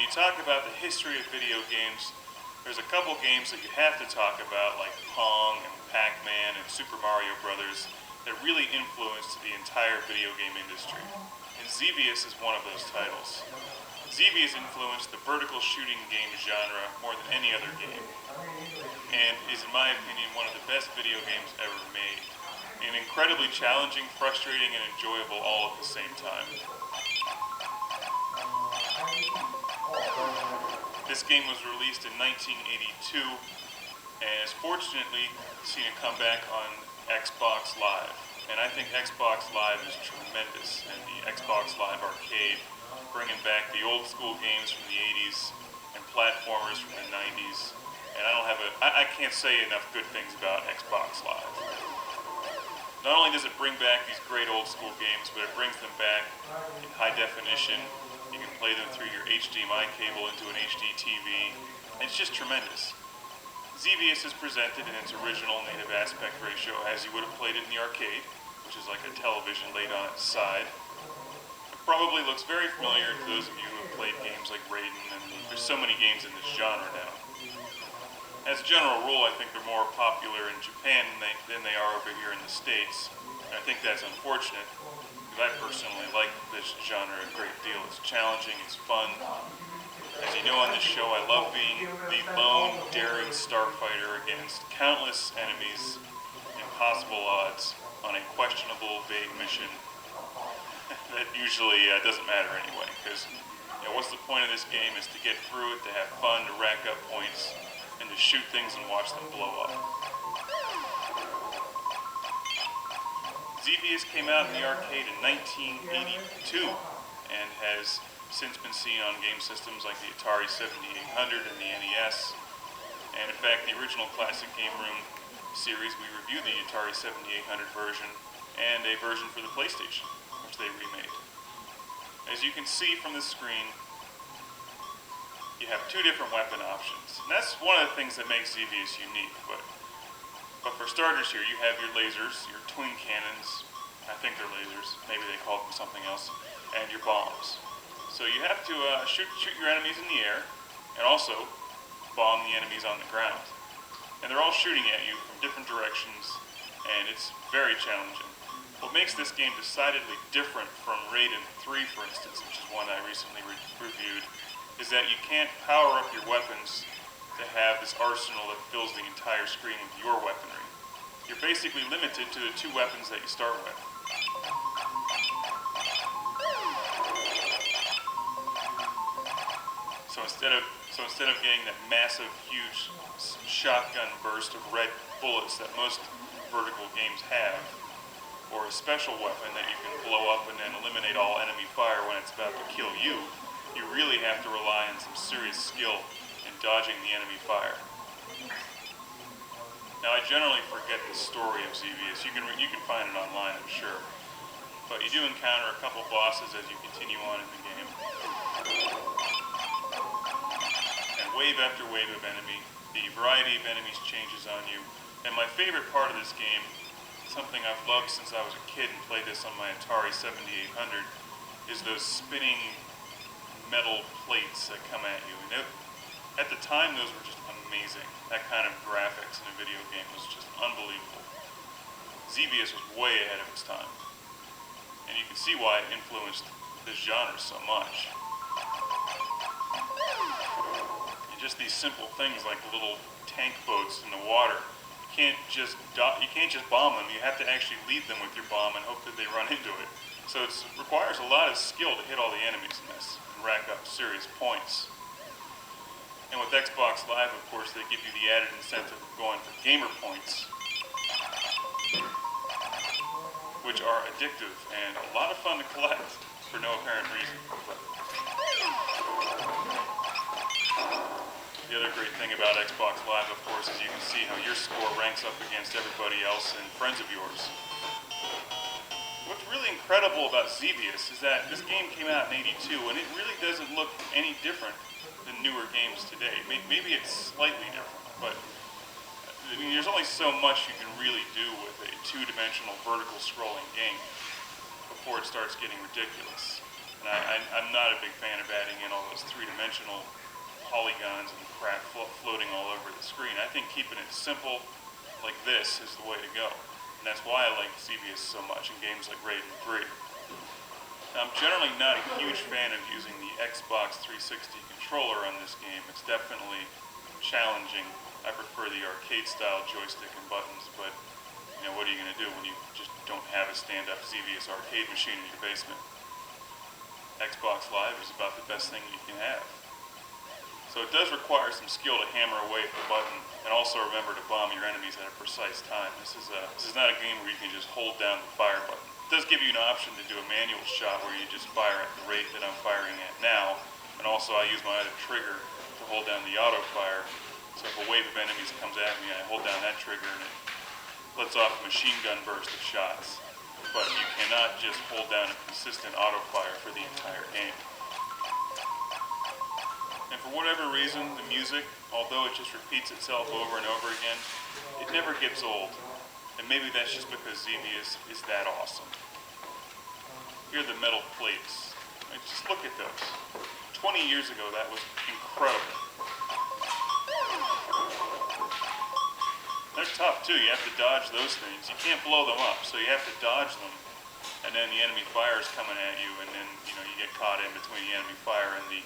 when you talk about the history of video games, there's a couple games that you have to talk about, like Pong and Pac-Man and Super Mario Brothers, that really influenced the entire video game industry. And Xevious is one of those titles. Xevious influenced the vertical shooting game genre more than any other game, and is, in my opinion, one of the best video games ever made. And incredibly challenging, frustrating, and enjoyable all at the same time. This game was released in 1982 and has fortunately seen a comeback on Xbox Live. And I think Xbox Live is tremendous, and the Xbox Live Arcade, bringing back the old school games from the 80s and platformers from the 90s. And I can't say enough good things about Xbox Live. Not only does it bring back these great old school games, but it brings them back in high definition. You can play them through your HDMI cable into an HD TV. It's just tremendous. Xevious is presented in its original native aspect ratio as you would have played it in the arcade, which is like a television laid on its side. It probably looks very familiar to those of you who have played games like Raiden, and there's so many games in this genre now. As a general rule, I think they're more popular in Japan than they are over here in the States. And I think that's unfortunate, because I personally like this genre a great deal. It's challenging, it's fun. As you know on this show, I love being the lone, daring starfighter against countless enemies, impossible odds, on a questionable, vague mission that usually doesn't matter anyway. Because what's the point of this game is to get through it, to have fun, to rack up points, and to shoot things and watch them blow up. Xevious came out in the arcade in 1982 and has since been seen on game systems like the Atari 7800 and the NES. And in fact, the original Classic Game Room series, we reviewed the Atari 7800 version and a version for the PlayStation, which they remade. As you can see from the screen, you have two different weapon options. And that's one of the things that makes Xevious unique. But for starters here, you have your lasers, your twin cannons, I think they're lasers, maybe they call them something else, and your bombs. So you have to shoot your enemies in the air, and also bomb the enemies on the ground. And they're all shooting at you from different directions, and it's very challenging. What makes this game decidedly different from Raiden 3, for instance, which is one I recently reviewed, is that you can't power up your weapons to have this arsenal that fills the entire screen with your weaponry. You're basically limited to the two weapons that you start with. So instead of getting that massive, huge shotgun burst of red bullets that most vertical games have, or a special weapon that you can blow up and then eliminate all enemy fire when it's about to kill you, you really have to rely on some serious skill in dodging the enemy fire. Now, I generally forget the story of Xevious. You can find it online, I'm sure. But you do encounter a couple bosses as you continue on in the game. And wave after wave of enemy. The variety of enemies changes on you. And my favorite part of this game, something I've loved since I was a kid and played this on my Atari 7800, is those spinning metal plates that come at you. And at the time, those were just amazing. That kind of graphics in a video game was just unbelievable. Xevious was way ahead of its time. And you can see why it influenced this genre so much. And just these simple things like the little tank boats in the water. You can't just bomb them. You have to actually lead them with your bomb and hope that they run into it. So it requires a lot of skill to hit all the enemies in this and rack up serious points. And with Xbox Live, of course, they give you the added incentive of going for gamer points, which are addictive and a lot of fun to collect for no apparent reason. The other great thing about Xbox Live, of course, is you can see how your score ranks up against everybody else and friends of yours. What's really incredible about Xevious is that this game came out in '82, and it really doesn't look any different than newer games today. Maybe it's slightly different, but I mean, there's only so much you can really do with a two-dimensional vertical scrolling game before it starts getting ridiculous. And I'm not a big fan of adding in all those three-dimensional polygons and crap floating all over the screen. I think keeping it simple like this is the way to go. And that's why I like Xevious so much in games like Raiden 3. Now, I'm generally not a huge fan of using the Xbox 360 controller on this game. It's definitely challenging. I prefer the arcade-style joystick and buttons, but you know, what are you going to do when you just don't have a stand-up Xevious arcade machine in your basement? Xbox Live is about the best thing you can have. So it does require some skill to hammer away at the button, and also remember to bomb your enemies at a precise time. This is not a game where you can just hold down the fire button. It does give you an option to do a manual shot where you just fire at the rate that I'm firing at now, and also I use my other trigger to hold down the auto fire. So if a wave of enemies comes at me, I hold down that trigger and it lets off a machine gun burst of shots. But you cannot just hold down a consistent auto fire for the entire game. And for whatever reason, the music, although it just repeats itself over and over again, it never gets old. And maybe that's just because Xevious is that awesome. Here are the metal plates. Just look at those. 20 years ago, that was incredible. They're tough too. You have to dodge those things. You can't blow them up, so you have to dodge them. And then the enemy fire is coming at you, and then you get caught in between the enemy fire and the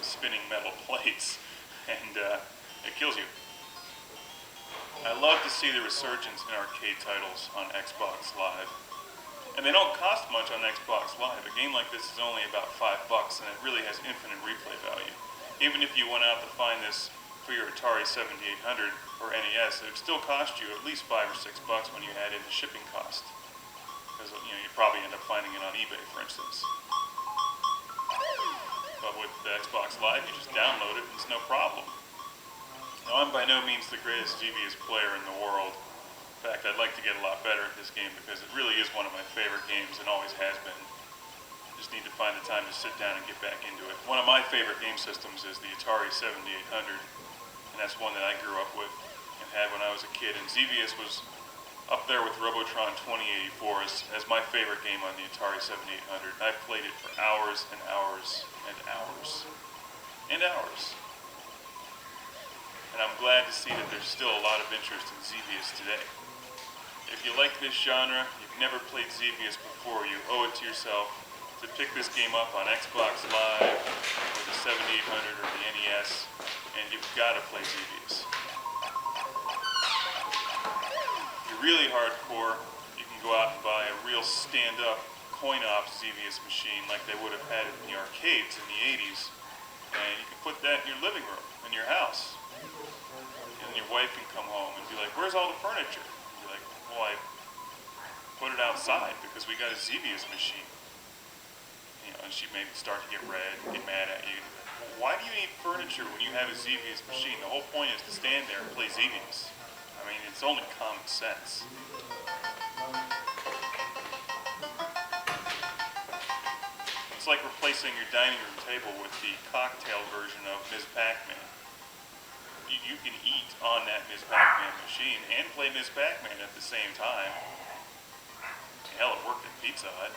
spinning metal plates, and it kills you. I love to see the resurgence in arcade titles on Xbox Live. And they don't cost much on Xbox Live. A game like this is only about $5, and it really has infinite replay value. Even if you went out to find this for your Atari 7800 or NES, it would still cost you at least $5 or $6 when you add in the shipping cost. Because you probably end up finding it on eBay, for instance. But with the Xbox Live, you just download it and it's no problem. Now, I'm by no means the greatest Xevious player in the world. In fact, I'd like to get a lot better at this game because it really is one of my favorite games and always has been. Just need to find the time to sit down and get back into it. One of my favorite game systems is the Atari 7800, and that's one that I grew up with and had when I was a kid. And Xevious was up there with Robotron 2084 as my favorite game on the Atari 7800. I played it for hours and hours and hours and hours. And I'm glad to see that there's still a lot of interest in Xevious today. If you like this genre, you've never played Xevious before, you owe it to yourself to pick this game up on Xbox Live or the 7800 or the NES, and you've got to play Xevious. If you're really hardcore, you can go out and buy a real stand-up coin-op Xevious machine like they would have had in the arcades in the 80s, and you can put that in your living room, in your house. And your wife can come home and be like, "Where's all the furniture?" And be like, "Well, I put it outside because we got a Xevious machine." And she may start to get red and get mad at you. Why do you need furniture when you have a Xevious machine? The whole point is to stand there and play Xevious. I mean, it's only common sense. It's like replacing your dining room table with the cocktail version of Ms. Pac-Man. You can eat on that Ms. Pac-Man machine and play Ms. Pac-Man at the same time. Hell, it worked at Pizza Hut.